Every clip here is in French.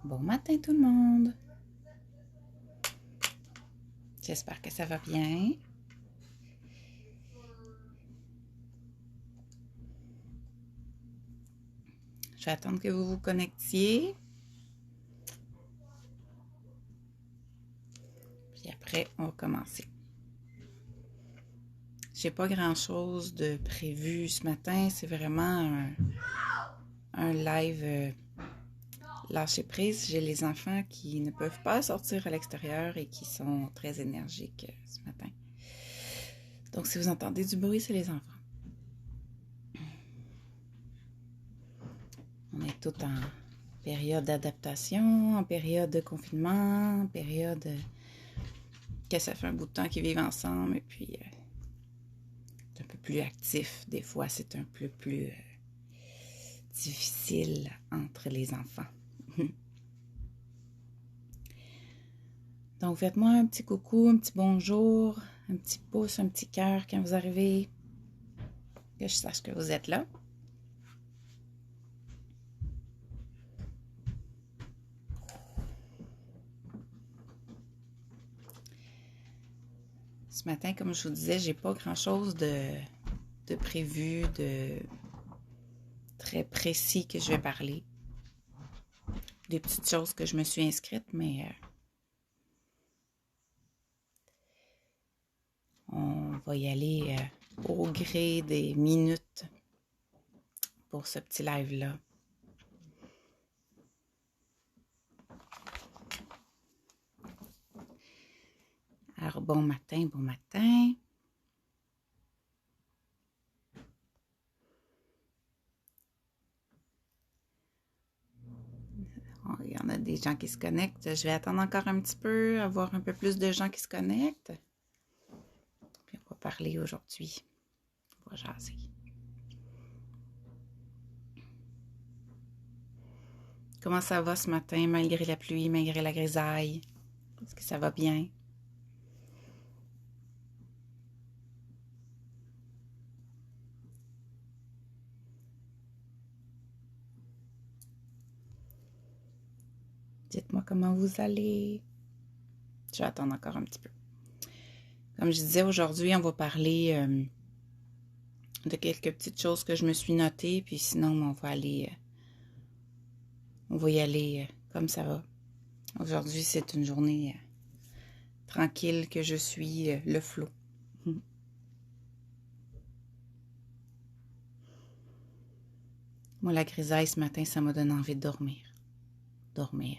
Bon matin tout le monde. J'espère que ça va bien. Je vais attendre que vous vous connectiez. Puis après, on va commencer. J'ai pas grand-chose de prévu ce matin. C'est vraiment un live lâcher prise. J'ai les enfants qui ne peuvent pas sortir à l'extérieur et qui sont très énergiques ce matin. Donc, si vous entendez du bruit, c'est les enfants. On est tous en période d'adaptation, en période de confinement, en période que ça fait un bout de temps qu'ils vivent ensemble et puis c'est un peu plus actif. Des fois, c'est un peu plus difficile entre les enfants. Donc, faites-moi un petit coucou, un petit bonjour, un petit pouce, un petit cœur quand vous arrivez, que je sache que vous êtes là. Ce matin, comme je vous disais, j'ai pas grand-chose de prévu, de très précis que je vais parler. Des petites choses que je me suis inscrite, mais on va y aller au gré des minutes pour ce petit live-là. Alors, bon matin, bon matin. Il y en a des gens qui se connectent. Je vais attendre encore un petit peu, avoir un peu plus de gens qui se connectent. Puis on va parler aujourd'hui. On va jaser. Comment ça va ce matin, malgré la pluie, malgré la grisaille? Est-ce que ça va bien? Dites-moi comment vous allez. Je vais attendre encore un petit peu. Comme je disais, aujourd'hui, on va parler de quelques petites choses que je me suis notées, puis sinon, on va y aller comme ça va. Aujourd'hui, c'est une journée tranquille que je suis le flot. Moi, la grisaille ce matin, ça m'a donné envie de dormir. Dormir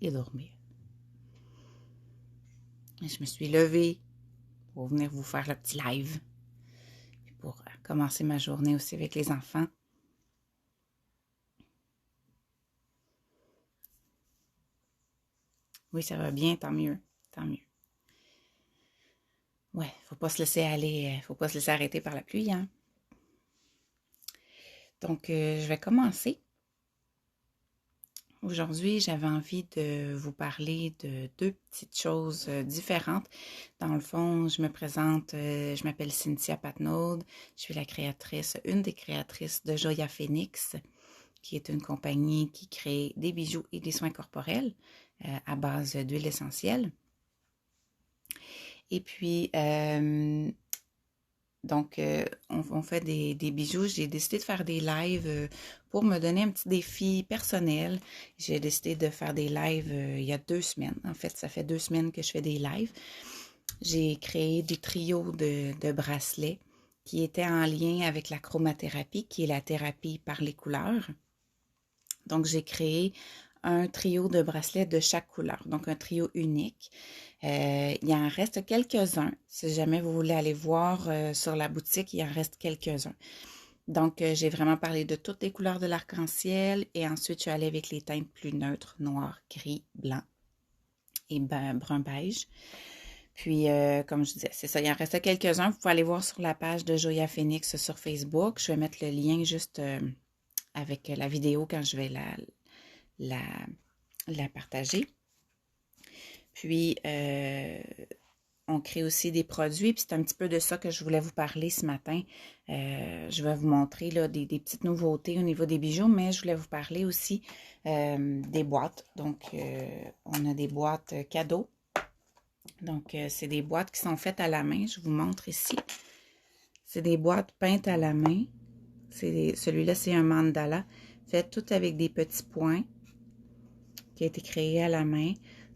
et dormir. Et je me suis levée pour venir vous faire le petit live. Puis pour commencer ma journée aussi avec les enfants. Oui, ça va bien, tant mieux. Tant mieux. Ouais, faut pas se laisser aller, faut pas se laisser arrêter par la pluie, hein. Donc, je vais commencer. Aujourd'hui, j'avais envie de vous parler de deux petites choses différentes. Dans le fond, je me présente, je m'appelle Cynthia Patnaud. Je suis une des créatrices de Joya Phoenix, qui est une compagnie qui crée des bijoux et des soins corporels à base d'huile essentielle. Et puis, donc, on fait des bijoux. J'ai décidé de faire des lives pour me donner un petit défi personnel. J'ai décidé de faire des lives il y a 2 semaines. En fait, ça fait 2 semaines que je fais des lives. J'ai créé des trios de bracelets qui étaient en lien avec la chromathérapie, qui est la thérapie par les couleurs. Donc, j'ai créé un trio de bracelets de chaque couleur, donc un trio unique. Il en reste quelques-uns. Si jamais vous voulez aller voir sur la boutique, il en reste quelques-uns. Donc, j'ai vraiment parlé de toutes les couleurs de l'arc-en-ciel et ensuite, je suis allée avec les teintes plus neutres, noir, gris, blanc et brun beige. Puis, comme je disais, c'est ça, il en reste quelques-uns. Vous pouvez aller voir sur la page de Joya Phoenix sur Facebook. Je vais mettre le lien juste avec la vidéo quand je vais la partager. Puis, on crée aussi des produits. Puis c'est un petit peu de ça que je voulais vous parler ce matin. Je vais vous montrer là, des petites nouveautés au niveau des bijoux, mais je voulais vous parler aussi des boîtes. Donc, on a des boîtes cadeaux. Donc, c'est des boîtes qui sont faites à la main. Je vous montre ici. C'est des boîtes peintes à la main. Celui-là, c'est un mandala fait tout avec des petits points qui a été créé à la main.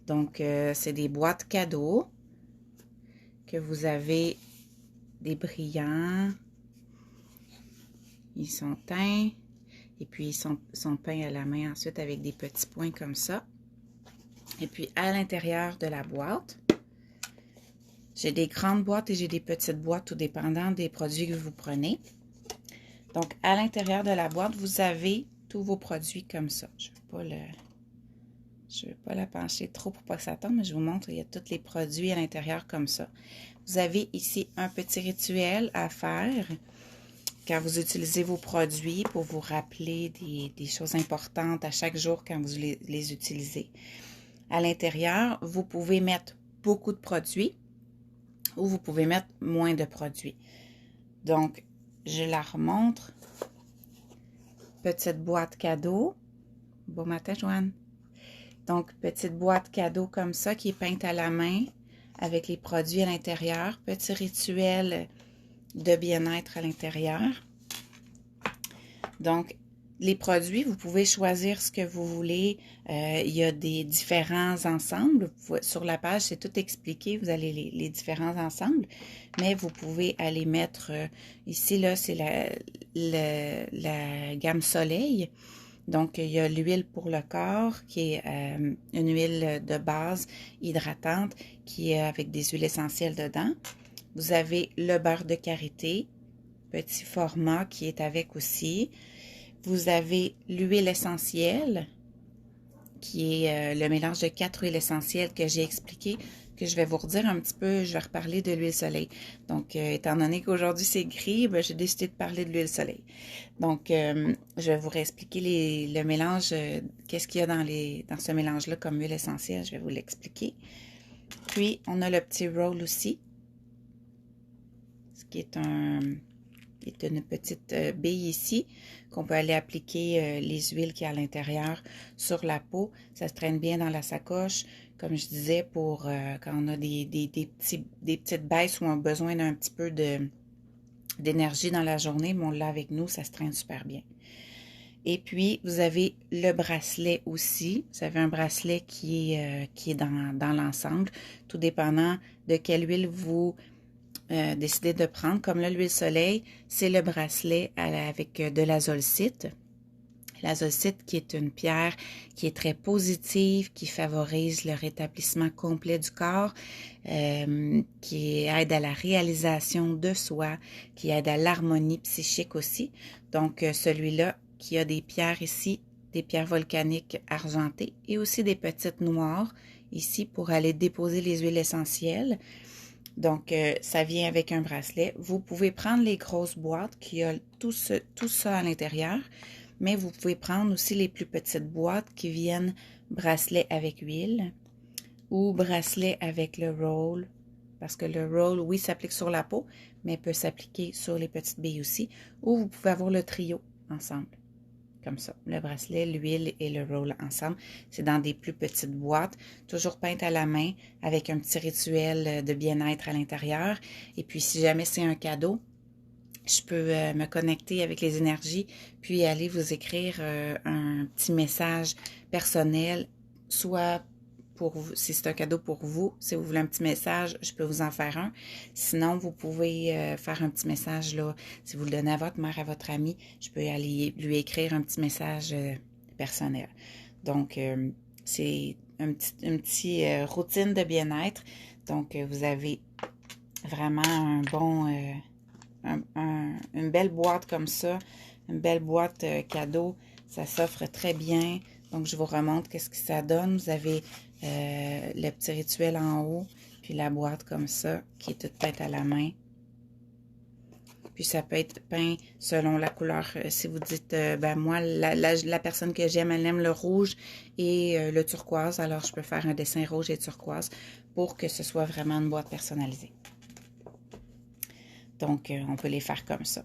Donc, c'est des boîtes cadeaux que vous avez des brillants. Ils sont teints et puis ils sont peints à la main ensuite avec des petits points comme ça. Et puis, à l'intérieur de la boîte, j'ai des grandes boîtes et j'ai des petites boîtes, tout dépendant des produits que vous prenez. Donc, à l'intérieur de la boîte, vous avez tous vos produits comme ça. Je ne vais pas la pencher trop pour pas que ça tombe, mais je vous montre, il y a tous les produits à l'intérieur comme ça. Vous avez ici un petit rituel à faire quand vous utilisez vos produits pour vous rappeler des choses importantes à chaque jour quand vous les utilisez. À l'intérieur, vous pouvez mettre beaucoup de produits ou vous pouvez mettre moins de produits. Donc, je la remontre. Petite boîte cadeau. Bon matin, Joanne. Donc, petite boîte cadeau comme ça qui est peinte à la main avec les produits à l'intérieur. Petit rituel de bien-être à l'intérieur. Donc, les produits, vous pouvez choisir ce que vous voulez. Il y a des différents ensembles. Sur la page, c'est tout expliqué. Vous avez les différents ensembles. Mais vous pouvez aller mettre... ici, là, c'est la gamme Soleil. Donc, il y a l'huile pour le corps, qui est une huile de base hydratante, qui est avec des huiles essentielles dedans. Vous avez le beurre de karité, petit format, qui est avec aussi. Vous avez l'huile essentielle, qui est le mélange de 4 huiles essentielles que j'ai expliqué, que je vais vous redire un petit peu, je vais reparler de l'huile soleil. Donc, étant donné qu'aujourd'hui c'est gris, j'ai décidé de parler de l'huile soleil. Donc, je vais vous réexpliquer le mélange, qu'est-ce qu'il y a dans ce mélange-là comme huile essentielle, je vais vous l'expliquer. Puis, on a le petit roll aussi, ce qui est une petite bille ici, qu'on peut aller appliquer les huiles qui y a à l'intérieur sur la peau. Ça se traîne bien dans la sacoche, comme je disais, pour quand on a des petites baisses où on a besoin d'un petit peu d'énergie dans la journée, mais on l'a avec nous, ça se traîne super bien. Et puis, vous avez le bracelet aussi. Vous avez un bracelet qui est dans l'ensemble, tout dépendant de quelle huile vous décidé de prendre. Comme là, l'huile soleil, c'est le bracelet avec de l'azolcite. L'azolcite qui est une pierre qui est très positive, qui favorise le rétablissement complet du corps, qui aide à la réalisation de soi, qui aide à l'harmonie psychique aussi. Donc, celui-là qui a des pierres ici, des pierres volcaniques argentées et aussi des petites noires ici pour aller déposer les huiles essentielles. Donc, ça vient avec un bracelet. Vous pouvez prendre les grosses boîtes qui ont tout ça à l'intérieur, mais vous pouvez prendre aussi les plus petites boîtes qui viennent bracelet avec huile ou bracelet avec le roll, parce que le roll, oui, s'applique sur la peau, mais peut s'appliquer sur les petites billes aussi, ou vous pouvez avoir le trio ensemble. Comme ça, le bracelet, l'huile et le roll ensemble. C'est dans des plus petites boîtes, toujours peintes à la main, avec un petit rituel de bien-être à l'intérieur. Et puis, si jamais c'est un cadeau, je peux me connecter avec les énergies, puis aller vous écrire un petit message personnel, soit pour vous, si c'est un cadeau pour vous, si vous voulez un petit message, je peux vous en faire un. Sinon, vous pouvez faire un petit message, là, si vous le donnez à votre mère, à votre ami, je peux aller lui écrire un petit message personnel. Donc, c'est une petite routine de bien-être. Donc, vous avez vraiment un bon, une belle boîte comme ça, une belle boîte cadeau. Ça s'offre très bien. Donc, je vous remontre qu'est-ce que ça donne. Vous avez le petit rituel en haut, puis la boîte comme ça, qui est toute peinte à la main. Puis ça peut être peint selon la couleur. Si vous dites, ben moi, la personne que j'aime, elle aime le rouge et le turquoise, alors je peux faire un dessin rouge et turquoise pour que ce soit vraiment une boîte personnalisée. Donc, on peut les faire comme ça.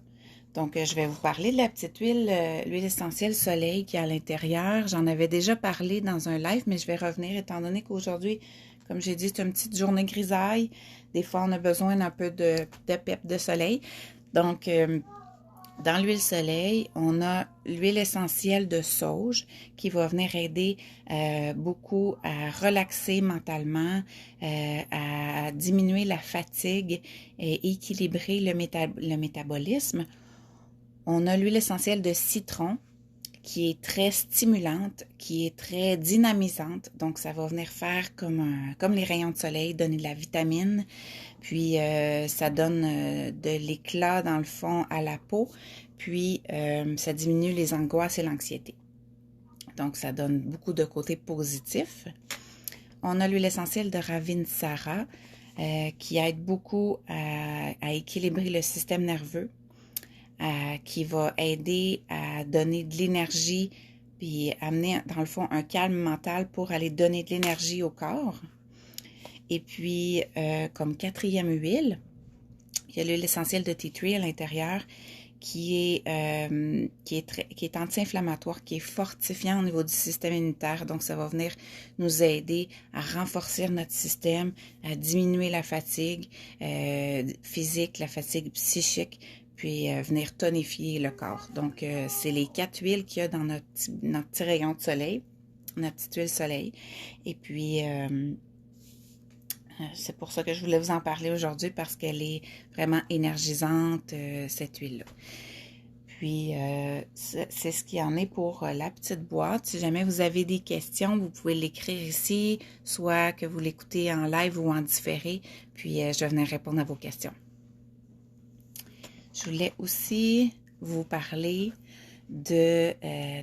Donc, je vais vous parler de la petite huile, l'huile essentielle soleil qui est à l'intérieur. J'en avais déjà parlé dans un live, mais je vais revenir étant donné qu'aujourd'hui, comme j'ai dit, c'est une petite journée grisaille. Des fois, on a besoin d'un peu de pep de soleil. Donc, dans l'huile soleil, on a l'huile essentielle de sauge qui va venir aider beaucoup à relaxer mentalement, à diminuer la fatigue et équilibrer le métabolisme. On a l'huile essentielle de citron qui est très stimulante, qui est très dynamisante. Donc, ça va venir faire comme les rayons de soleil, donner de la vitamine. Puis, ça donne de l'éclat, dans le fond, à la peau. Puis, ça diminue les angoisses et l'anxiété. Donc, ça donne beaucoup de côtés positifs. On a l'huile essentielle de Ravinsara qui aide beaucoup à équilibrer le système nerveux. Qui va aider à donner de l'énergie puis amener, dans le fond, un calme mental pour aller donner de l'énergie au corps. Et puis, comme quatrième huile, il y a l'huile essentielle de tea tree à l'intérieur qui est anti-inflammatoire, qui est fortifiant au niveau du système immunitaire. Donc, ça va venir nous aider à renforcer notre système, à diminuer la fatigue physique, la fatigue psychique, puis venir tonifier le corps. Donc, c'est les 4 huiles qu'il y a dans notre petit rayon de soleil, notre petite huile soleil. Et puis, c'est pour ça que je voulais vous en parler aujourd'hui parce qu'elle est vraiment énergisante, cette huile-là. Puis, c'est ce qu'il y en est pour la petite boîte. Si jamais vous avez des questions, vous pouvez l'écrire ici, soit que vous l'écoutez en live ou en différé, puis je vais venir répondre à vos questions. Je voulais aussi vous parler de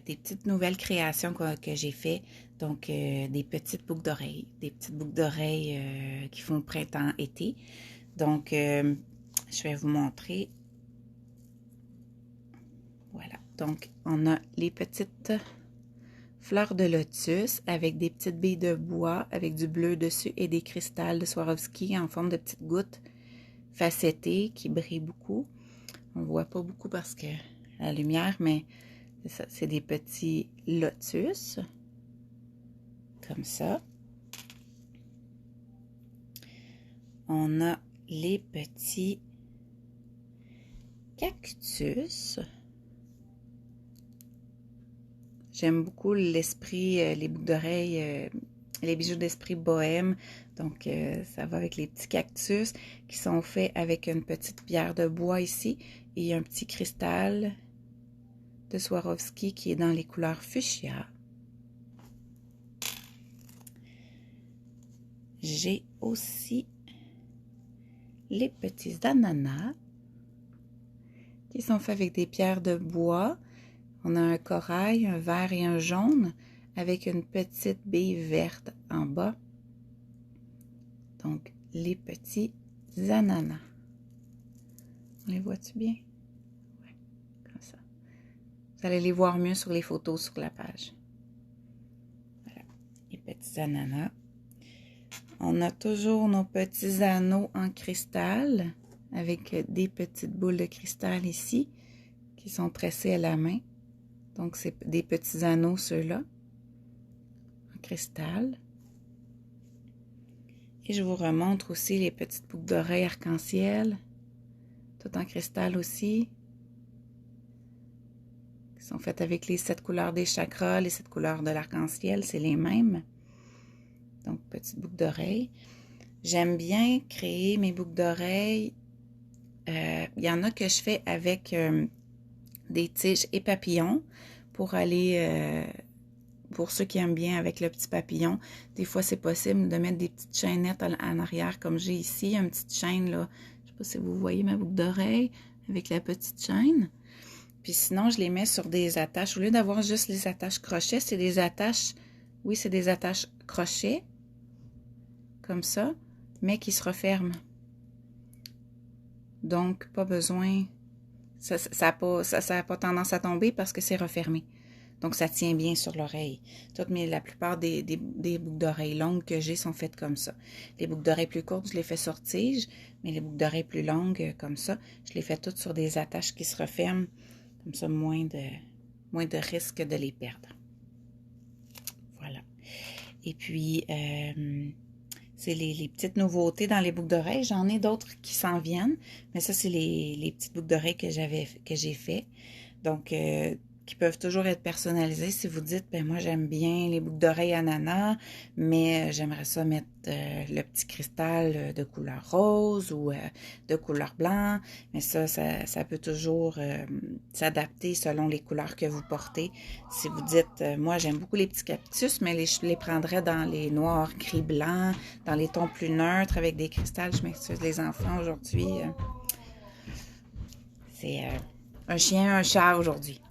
des petites nouvelles créations que j'ai fait. Donc, des petites boucles d'oreilles. Des petites boucles d'oreilles qui font printemps-été. Donc, je vais vous montrer. Voilà. Donc, on a les petites fleurs de lotus avec des petites billes de bois avec du bleu dessus et des cristals de Swarovski en forme de petites gouttes facettées qui brillent beaucoup. On ne voit pas beaucoup parce que la lumière, mais c'est des petits lotus, comme ça. On a les petits cactus. J'aime beaucoup l'esprit, les boucles d'oreilles, les bijoux d'esprit bohème. Donc, ça va avec les petits cactus qui sont faits avec une petite pierre de bois ici et un petit cristal de Swarovski qui est dans les couleurs fuchsia. J'ai aussi les petits ananas qui sont faits avec des pierres de bois. On a un corail, un vert et un jaune avec une petite bille verte en bas. Donc, les petits ananas. On les voit-tu bien? Oui, comme ça. Vous allez les voir mieux sur les photos sur la page. Voilà, les petits ananas. On a toujours nos petits anneaux en cristal avec des petites boules de cristal ici qui sont pressées à la main. Donc, c'est des petits anneaux, ceux-là, en cristal. Et je vous remontre aussi les petites boucles d'oreilles arc-en-ciel, tout en cristal aussi, qui sont faites avec les 7 couleurs des chakras, les 7 couleurs de l'arc-en-ciel, c'est les mêmes. Donc, petites boucles d'oreilles. J'aime bien créer mes boucles d'oreilles. Il y en a que je fais avec des tiges et papillons pour aller, pour ceux qui aiment bien avec le petit papillon. Des fois, c'est possible de mettre des petites chaînettes en arrière comme j'ai ici, une petite chaîne là. Je ne sais pas si vous voyez ma boucle d'oreille avec la petite chaîne. Puis sinon, je les mets sur des attaches. Au lieu d'avoir juste les attaches crochets, c'est des attaches, oui, c'est des attaches crochets, comme ça, mais qui se referment. Donc, pas besoin, ça n'a pas tendance à tomber parce que c'est refermé. Donc, ça tient bien sur l'oreille. La plupart des boucles d'oreilles longues que j'ai sont faites comme ça. Les boucles d'oreilles plus courtes, je les fais sur tige, mais les boucles d'oreilles plus longues, comme ça, je les fais toutes sur des attaches qui se referment. Comme ça, moins de risque de les perdre. Voilà. Et puis, c'est les petites nouveautés dans les boucles d'oreilles. J'en ai d'autres qui s'en viennent, mais ça, c'est les petites boucles d'oreilles que j'ai fait. Donc, qui peuvent toujours être personnalisées. Si vous dites, ben moi, j'aime bien les boucles d'oreilles ananas, mais j'aimerais ça mettre le petit cristal de couleur rose ou de couleur blanc. Mais ça peut toujours s'adapter selon les couleurs que vous portez. Si vous dites, moi, j'aime beaucoup les petits cactus, mais je les prendrais dans les noirs, gris, blancs, dans les tons plus neutres avec des cristals. Je m'excuse les enfants aujourd'hui. C'est un chien, un chat aujourd'hui.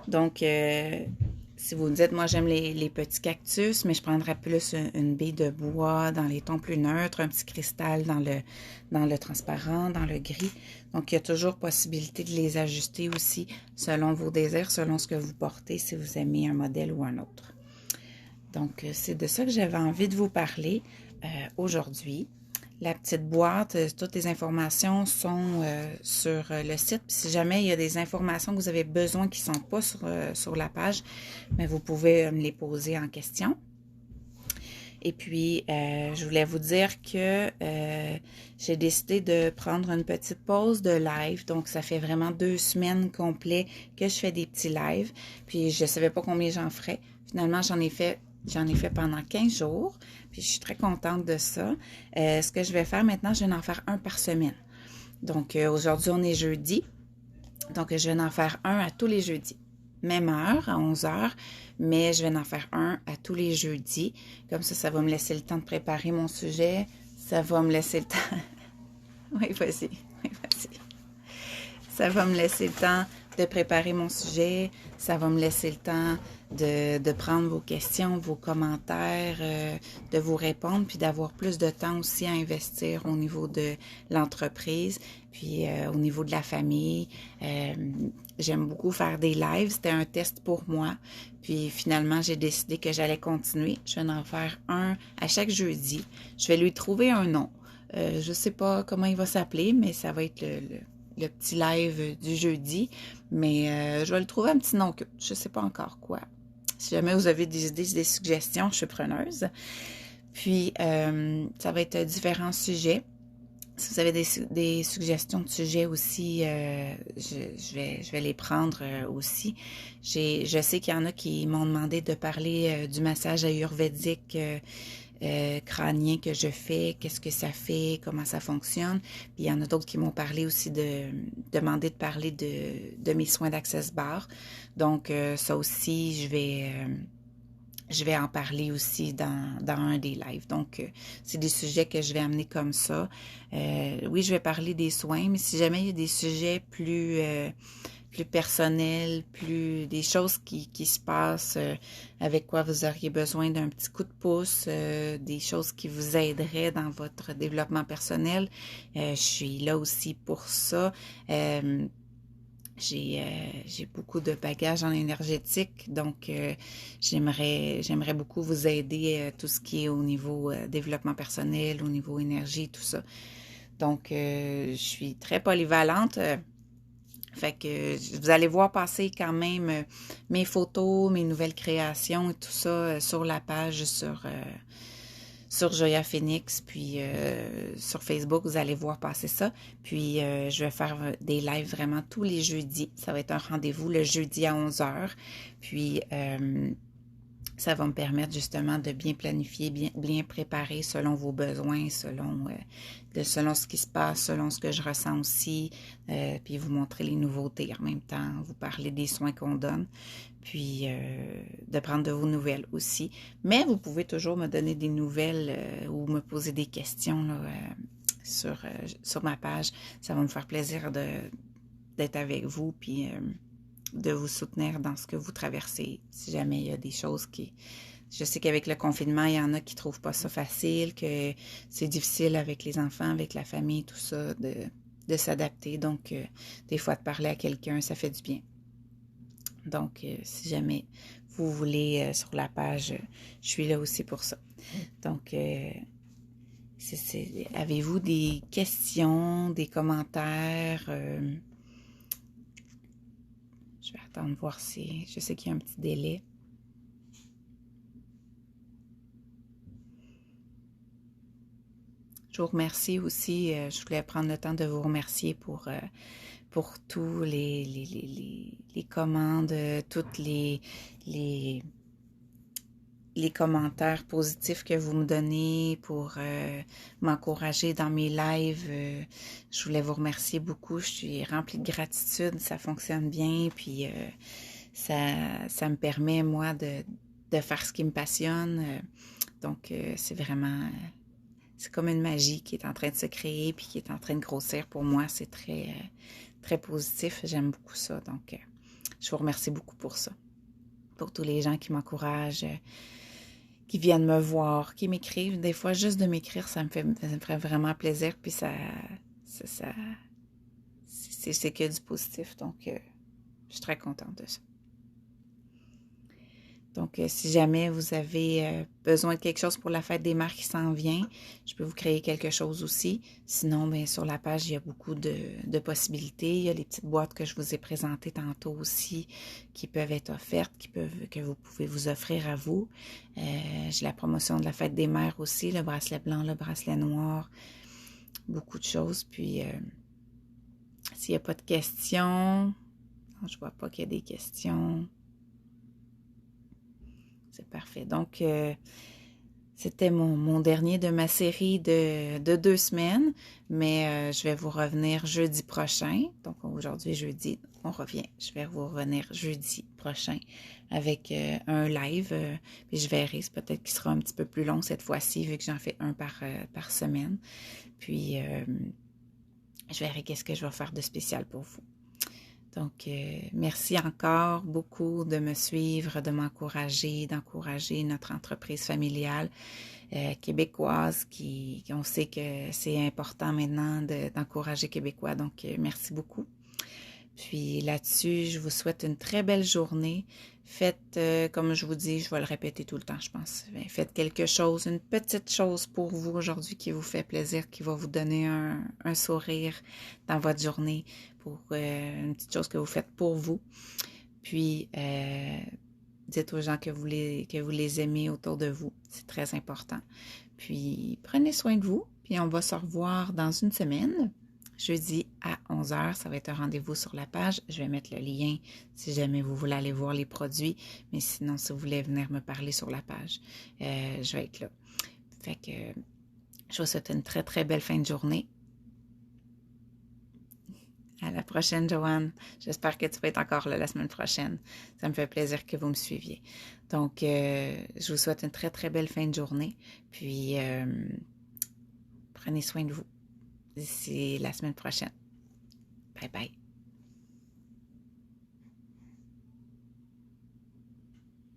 Donc, si vous me dites, moi j'aime les petits cactus, mais je prendrais plus une baie de bois dans les tons plus neutres, un petit cristal dans le transparent, dans le gris. Donc, il y a toujours possibilité de les ajuster aussi selon vos désirs, selon ce que vous portez, si vous aimez un modèle ou un autre. Donc, c'est de ça que j'avais envie de vous parler aujourd'hui. La petite boîte, toutes les informations sont sur le site. Puis si jamais il y a des informations que vous avez besoin qui ne sont pas sur la page, mais vous pouvez me les poser en question. Et puis, je voulais vous dire que j'ai décidé de prendre une petite pause de live. Donc, ça fait vraiment 2 semaines complètes que je fais des petits lives. Puis, je ne savais pas combien j'en ferais. Finalement, j'en ai fait pendant 15 jours. Puis, je suis très contente de ça. Ce que je vais faire maintenant, je vais en faire un par semaine. Donc, aujourd'hui, on est jeudi. Donc, je vais en faire un à tous les jeudis. Même heure, à 11 heures, mais je vais en faire un à tous les jeudis. Comme ça va me laisser le temps de préparer mon sujet. Ça va me laisser le temps... Oui, vas-y. Ça va me laisser le temps de préparer mon sujet. Ça va me laisser le temps de prendre vos questions, vos commentaires, de vous répondre, puis d'avoir plus de temps aussi à investir au niveau de l'entreprise, puis au niveau de la famille. J'aime beaucoup faire des lives. C'était un test pour moi. Puis finalement, j'ai décidé que j'allais continuer. Je vais en faire un à chaque jeudi. Je vais lui trouver un nom. Je ne sais pas comment il va s'appeler, mais ça va être le petit live du jeudi. Mais je vais le trouver un petit nom que je ne sais pas encore quoi. Si jamais vous avez des idées, des suggestions, je suis preneuse. Puis, ça va être différents sujets. Si vous avez des suggestions de sujets aussi, je vais les prendre aussi. Je sais qu'il y en a qui m'ont demandé de parler du massage ayurvédique crânien que je fais, qu'est-ce que ça fait, comment ça fonctionne. Puis il y en a d'autres qui m'ont parlé aussi demandé de parler de mes soins d'Access Bar. Donc ça aussi, je vais en parler aussi dans un des lives. Donc, c'est des sujets que je vais amener comme ça. Oui, je vais parler des soins, mais si jamais il y a des sujets plus personnels, des choses qui se passent, avec quoi vous auriez besoin d'un petit coup de pouce, des choses qui vous aideraient dans votre développement personnel, je suis là aussi pour ça. J'ai beaucoup de bagages en énergétique, donc j'aimerais beaucoup vous aider tout ce qui est au niveau développement personnel, au niveau énergie, tout ça. Donc, je suis très polyvalente. Fait que vous allez voir passer quand même mes photos, mes nouvelles créations et tout ça sur la page sur Joya Phoenix, puis sur Facebook, vous allez voir passer ça. Puis, je vais faire des lives vraiment tous les jeudis. Ça va être un rendez-vous le jeudi à 11 heures. Puis, ça va me permettre justement de bien planifier, bien préparer selon vos besoins, selon ce qui se passe, selon ce que je ressens aussi, puis vous montrer les nouveautés en même temps, vous parler des soins qu'on donne, puis de prendre de vos nouvelles aussi. Mais vous pouvez toujours me donner des nouvelles ou me poser des questions là, sur ma page. Ça va me faire plaisir d'être avec vous, puis de vous soutenir dans ce que vous traversez. Si jamais il y a des choses je sais qu'avec le confinement, il y en a qui trouvent pas ça facile, que c'est difficile avec les enfants, avec la famille, tout ça, de s'adapter. Donc, des fois, de parler à quelqu'un, ça fait du bien. Donc, si jamais vous voulez sur la page, je suis là aussi pour ça. Donc, avez-vous des questions, des commentaires? Je vais attendre voir si... Je sais qu'il y a un petit délai. Je vous remercie aussi. Je voulais prendre le temps de vous remercier pour tous les commandes, toutes les commentaires positifs que vous me donnez pour m'encourager dans mes lives. Je voulais vous remercier beaucoup. Je suis remplie de gratitude. Ça fonctionne bien. Puis ça me permet, moi, de faire ce qui me passionne. Donc, c'est vraiment... c'est comme une magie qui est en train de se créer puis qui est en train de grossir pour moi. C'est très, très positif. J'aime beaucoup ça. Donc, je vous remercie beaucoup pour ça. Pour tous les gens qui m'encouragent, qui viennent me voir, qui m'écrivent. Des fois, juste de m'écrire, ça me fait vraiment plaisir. Puis c'est que du positif. Donc, je suis très contente de ça. Donc, si jamais vous avez besoin de quelque chose pour la fête des mères qui s'en vient, je peux vous créer quelque chose aussi. Sinon, bien, sur la page, il y a beaucoup de possibilités. Il y a les petites boîtes que je vous ai présentées tantôt aussi qui peuvent être offertes, que vous pouvez vous offrir à vous. J'ai la promotion de la fête des mères aussi, le bracelet blanc, le bracelet noir, beaucoup de choses. Puis, s'il n'y a pas de questions, non, je ne vois pas qu'il y a des questions. C'est parfait. Donc, c'était mon dernier de ma série de 2 semaines, mais je vais vous revenir jeudi prochain. Donc, aujourd'hui, jeudi, on revient. Je vais vous revenir jeudi prochain avec un live. Puis je verrai, c'est peut-être qu'il sera un petit peu plus long cette fois-ci, vu que j'en fais un par semaine. Puis, je verrai qu'est-ce que je vais faire de spécial pour vous. Donc, merci encore beaucoup de me suivre, de m'encourager, d'encourager notre entreprise familiale québécoise on sait que c'est important maintenant d'encourager Québécois. Donc, merci beaucoup. Puis là-dessus, je vous souhaite une très belle journée. Faites, comme je vous dis, je vais le répéter tout le temps, je pense. Faites quelque chose, une petite chose pour vous aujourd'hui qui vous fait plaisir, qui va vous donner un sourire dans votre journée, pour une petite chose que vous faites pour vous. Puis, dites aux gens que vous les aimez autour de vous. C'est très important. Puis, prenez soin de vous. Puis, on va se revoir dans une semaine. Jeudi à 11h, ça va être un rendez-vous sur la page. Je vais mettre le lien si jamais vous voulez aller voir les produits. Mais sinon, si vous voulez venir me parler sur la page, je vais être là. Fait que je vous souhaite une très, très belle fin de journée. À la prochaine, Joanne. J'espère que tu vas être encore là la semaine prochaine. Ça me fait plaisir que vous me suiviez. Donc, je vous souhaite une très, très belle fin de journée. Puis, prenez soin de vous. D'ici la semaine prochaine. Bye bye.